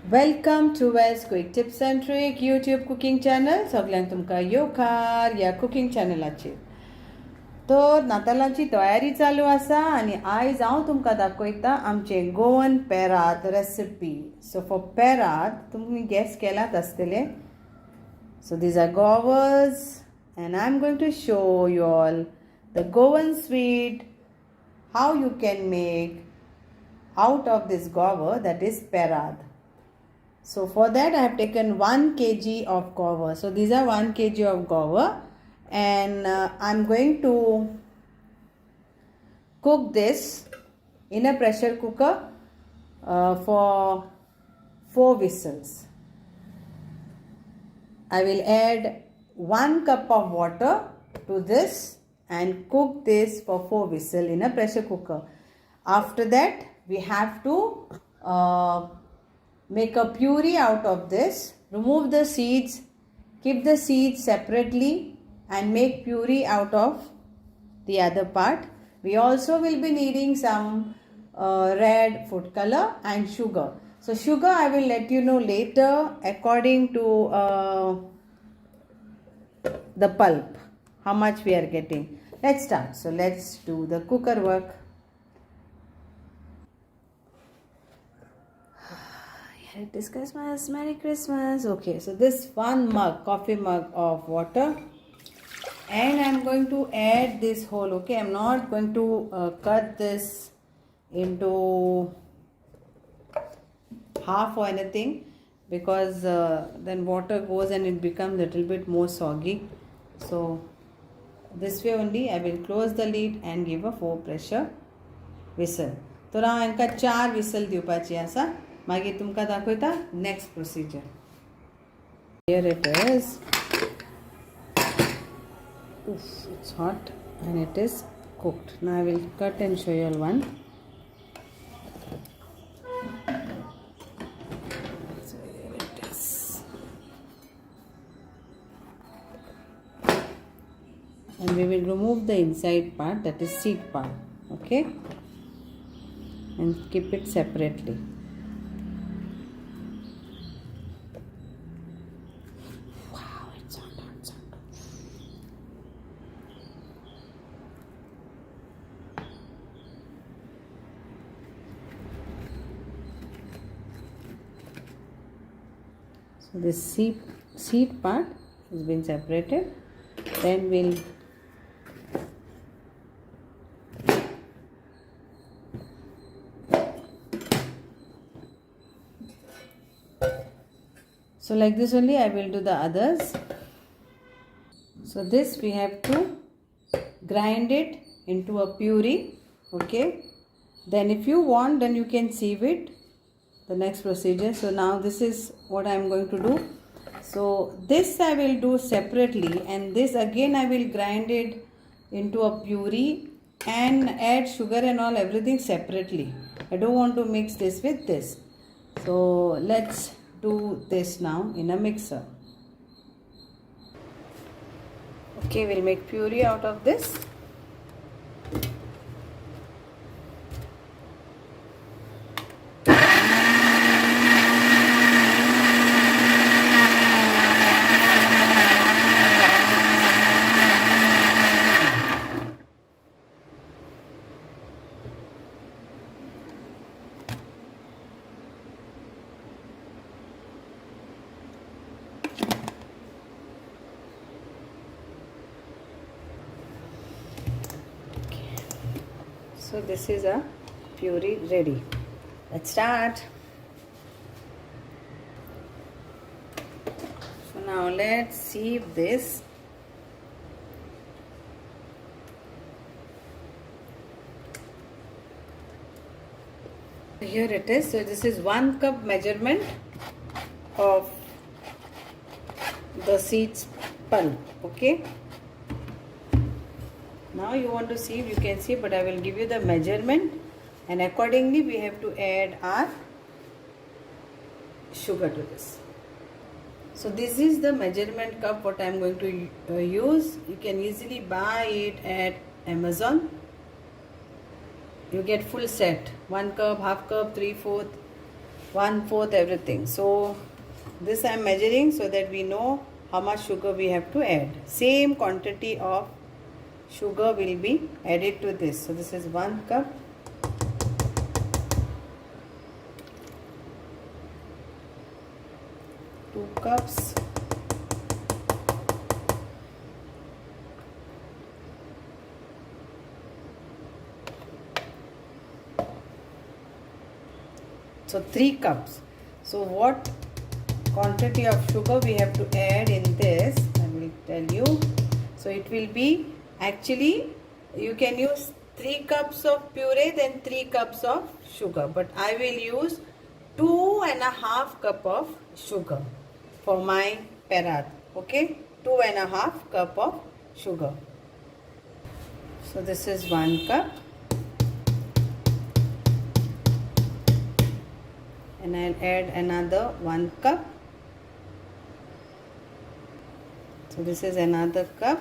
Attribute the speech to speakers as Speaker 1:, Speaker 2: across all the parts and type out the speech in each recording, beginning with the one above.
Speaker 1: Welcome to Wes Quick Tips and Tricks YouTube cooking channel. सगळ्यांक तुमकां येवकार ह्या कुकिंग चॅनलाचेर. तर नातालांची तयारी चालू आसा आनी आयज हांव तुमकां दाखयता आमचे गोवन पेराद रेसिपी. सो फॉर पेराद तुमी गॅस केलात आसतले. So these are guavas and I'm going to show you all the Goan sweet, how you can make out of this guava, that is perad. So for that I have taken 1 kg of guava. So these are 1 kg of guava and I'm going to cook this in a pressure cooker for 4 whistles. I will add 1 cup of water to this and cook this for 4 whistles in a pressure cooker. After that we have to make a puree out of this. Remove the seeds, keep the seeds separately and make puree out of the other part. We also will be needing some red food color and sugar. So sugar I will let you know later according to the pulp, how much we are getting. Let's start. So let's do the cooker work. It is Christmas. Merry Christmas. Okay, so this 1 mug, coffee mug of water, and I'm going to add this whole. Okay, I'm not going to cut this into half or anything, because then water goes and it becomes a little bit more soggy. So this way only I will close the lid and give a 4 pressure whistle. So now I have 4 whistle दिवपाची आसा. मागीर तुमकां दाखयता next procedure. Here it is. Oof, it's hot and it is cooked. Now I will cut and show you all one. So here it is. And we will remove the inside part, that is seed part. Okay? And keep it separately. So this seed part has been separated. Then we'll so like this only I will do the others. So this we have to grind it into a puree. Okay, then if you want, then you can sieve it, the next procedure. So now this is what I am going to do. So this I will do separately, and this again I will grind it into a puree and add sugar and all, everything separately. I don't want to mix this with this. So let's do this now in a mixer. Okay, we'll make puree out of this. So this is a puree ready. Let's start. So now let's sieve this. Here it is. So this is 1 cup measurement of the seeds pulp. Okay. Now you want to sieve, you can see, but I will give you the measurement, and accordingly we have to add our sugar to this. So this is the measurement cup what I am going to use. You can easily buy it at Amazon. You get full set, 1 cup, half cup, 3/4. 1/4 everything. So this I am measuring so that we know how much sugar we have to add. Same quantity of sugar will be added to this. So this is 1 cup. Two cups. So 3 cups. So what quantity of sugar we have to add in this, I will tell you. So it will be, actually you can use 3 cups of puree then 3 cups of sugar, but I will use 2.5 cup of sugar for my perad. Okay, 2.5 cup of sugar. So this is 1 cup. And I'll add another 1 cup. So this is another cup.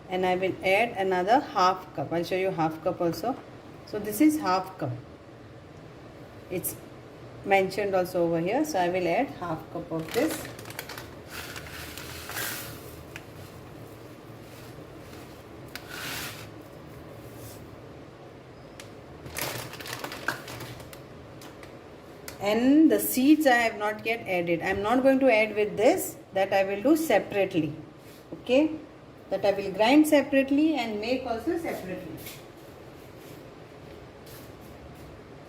Speaker 1: And I will add another half cup. I'll show you half cup also. So this is half cup. It's mentioned also over here. So I will add half cup of this. And the seeds I have not yet added. I am not going to add with this. That I will do separately. Okay. That I will grind separately and make also separately.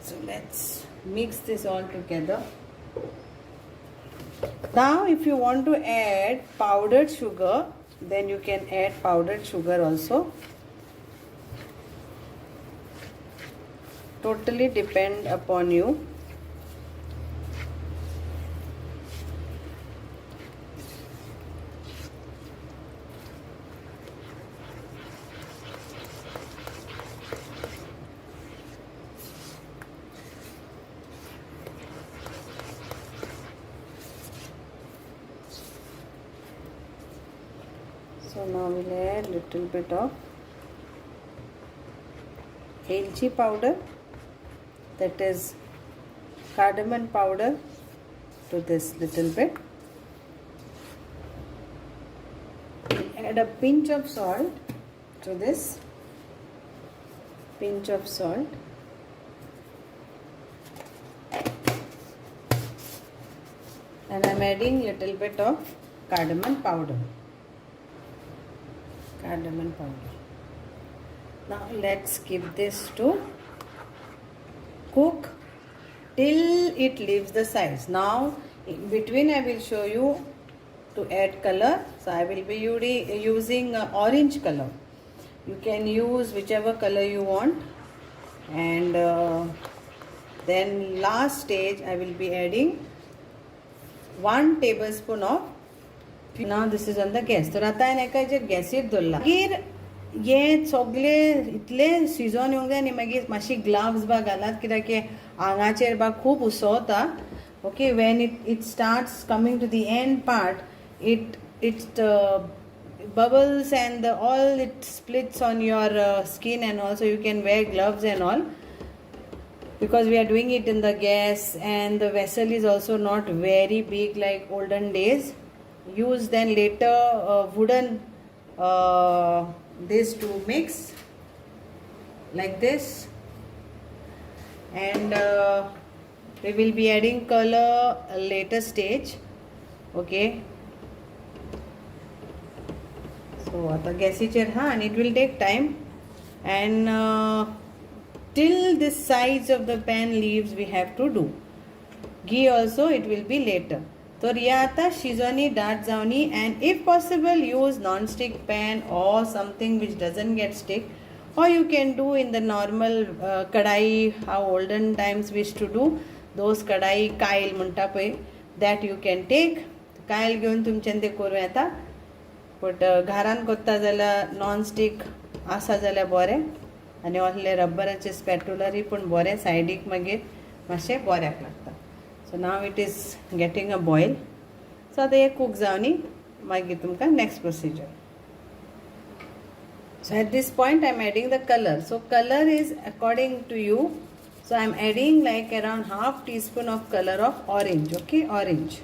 Speaker 1: So let's mix this all together. Now if you want to add powdered sugar, then you can add powdered sugar also. Totally depend upon you. So now we'll add little bit of elchi powder, that is cardamom powder, to this little bit. Add a pinch of salt to this, pinch of salt. And I'm adding little bit of cardamom powder. Cardamom powder. Now let's give this to cook till it leaves the sides. Now in between I will show you to add color. So I will be using orange color. You can use whichever color you want. And then last stage I will be adding 1 tablespoon of. Now this is on the gas. तर आता आहे का जे गॅसीर दवरला मागीर ये सगळे इतले शिजोन येवंक जाय आनी मागीर मातशी ग्लव्स बा घालात कित्याक की आंगाचेर बा खूब उसवता. Okay, when it starts coming to the end part, it bubbles and all it splits on your skin, and also you can wear gloves and all, because we are doing it in the gas, and the vessel is also not very big like olden days. Use then later wooden this to mix like this, and we will be adding color later stage. Okay, so आता गॅसीचेर हा, and it will take time, and till this sides of the pan leaves we have to do. Ghee also it will be later. So या आता शिजोनी दाट जावनी, and if possible use non-stick pan or something which doesn't get stick, or you can do in the normal kadai, how olden times we used to do those kadai kail म्हणटा पळय, that you can take. कायल घेवन तुमच्यान ते करूं येता, but घरान कोत्ता जाल्यार नॉन स्टिक आसा जाल्यार बरें, आनी असले रब्बराचे स्पॅटुलरी पूण बरें सायडीक मागीर मातशें बऱ्याक लागता. So now it is getting a boil. So आता एक cook जावनी, मागीर तुमकां next procedure. So at this point I am adding the color. So color is according to you. So I am adding like around half teaspoon of color of orange. Okay, orange.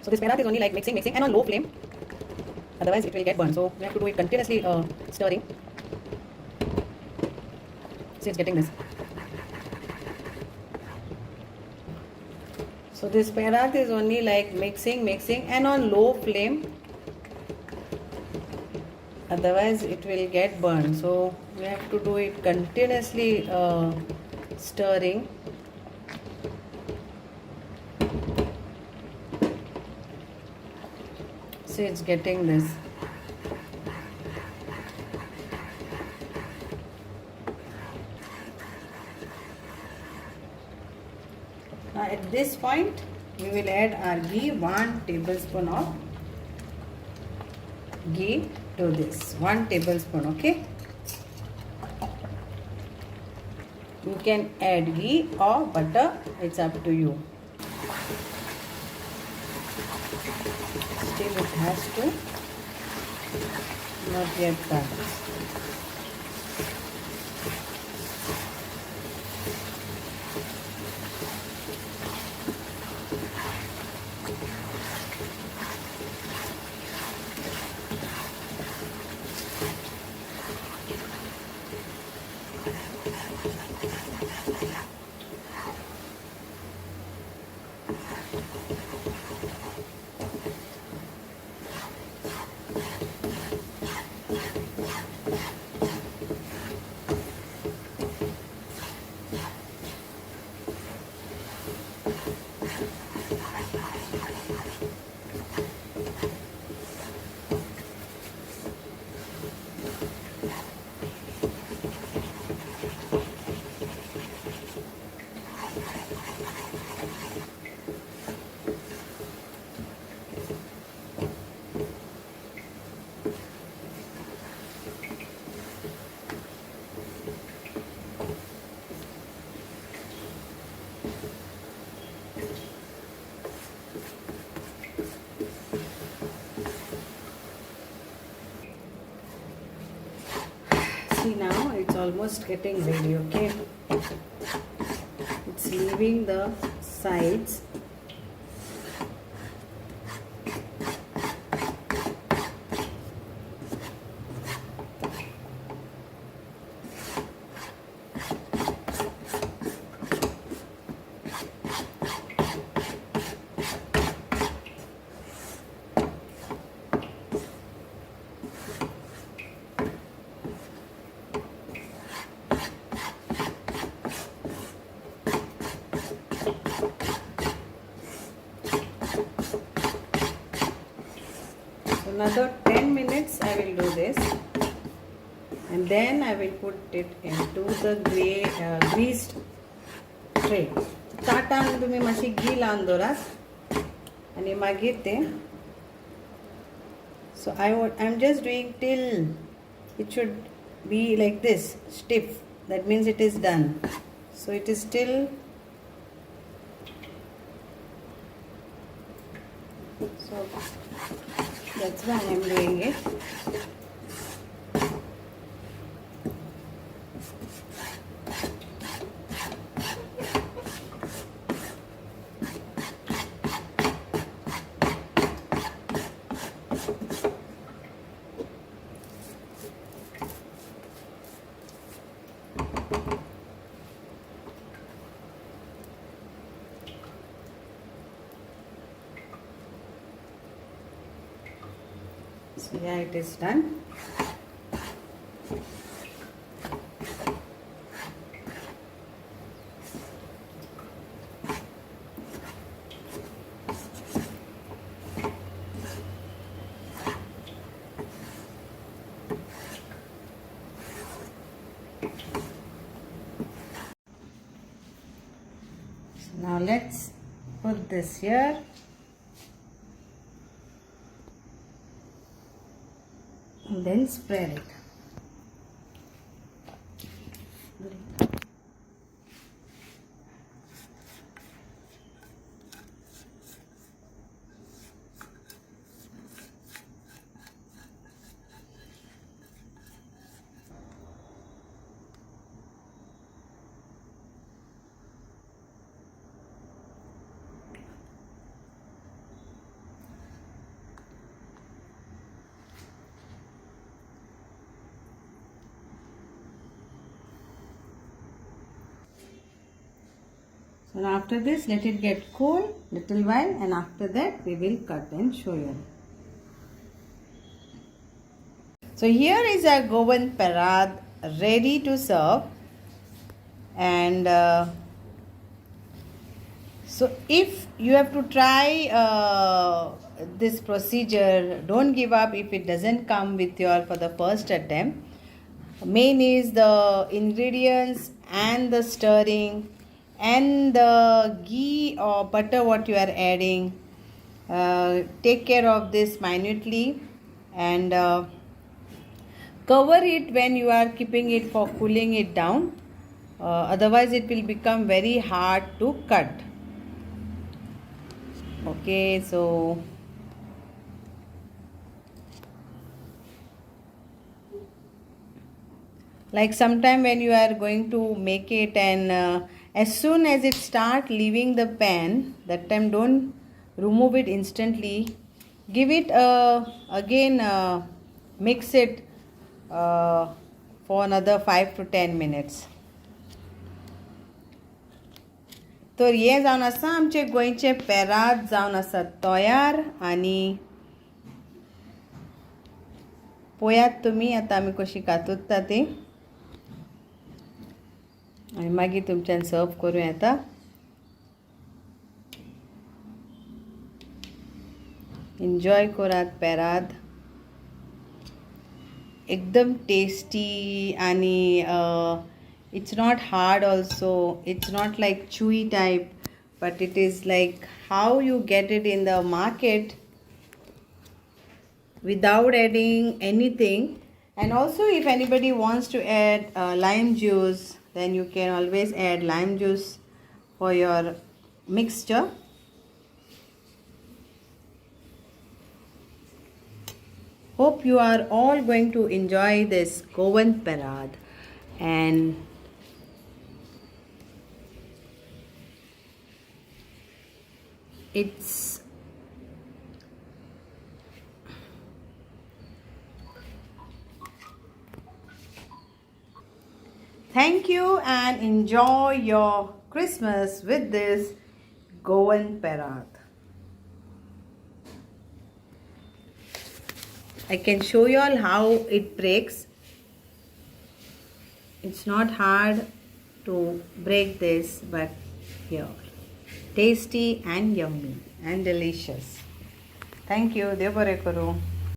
Speaker 1: So this perad is only like mixing and on low flame, otherwise it will get burned. So we have to do it continuously stirring. See, it's getting this. So this perad is only like mixing and on low flame, otherwise it will get burned. So we have to do it continuously stirring. See, it's getting this. Now at this point we will add our ghee, 1 tablespoon of ghee to this, 1 tablespoon. Okay, you can add ghee or butter, it's up to you. Still it has to not yet done. See, now it's almost getting ready. Okay, it's leaving the sides. Another 10 minutes I will do this, and then I will put it into the greased tray. ताटान तुम्ही मातशी घी लावन दवरात आनी मागीर तें. So I'm just doing till it should be like this, stiff. That means it is done. So it is still. So that's why I am doing it. So yeah, it is done. So now let's put this here. And then
Speaker 2: will spread it. So now after this, let it get cool little while, and after that we will cut and show you.
Speaker 1: So here is our Goan Perad ready to serve. And so if you have to try this procedure, don't give up if it doesn't come with your for the first attempt. Main is the ingredients and the stirring and the ghee or butter what you are adding. Take care of this minutely, and cover it when you are keeping it for cooling it down. Otherwise it will become very hard to cut. Okay, so like sometime when you are going to make it, and as soon as it start leaving the pan, that time don't remove it instantly. Give it again, mix it for another 5 to 10 minutes. तर हे जावन आसा आमचे गोंयचे पेराद जावन आसा तयार. आनी पळयात तुमी आतां आमी कशी कातुत्ता ती, आनी मागीर तुमच्यान सर्व करूं येता. एन्जॉय करात पेराद. एकदम टेस्टी, आनी it's not hard also. It's not like chewy type, but it is like how you get it in the market without adding anything. And also if anybody wants to add lime juice, then you can always add lime juice for your mixture. Hope you are all going to enjoy this Goan Perad. And it's thank you, and enjoy your Christmas with this Goan Perad. I can show you all how it breaks. It's not hard to break this, but here, tasty and yummy and delicious. Thank you. Dev bore karo.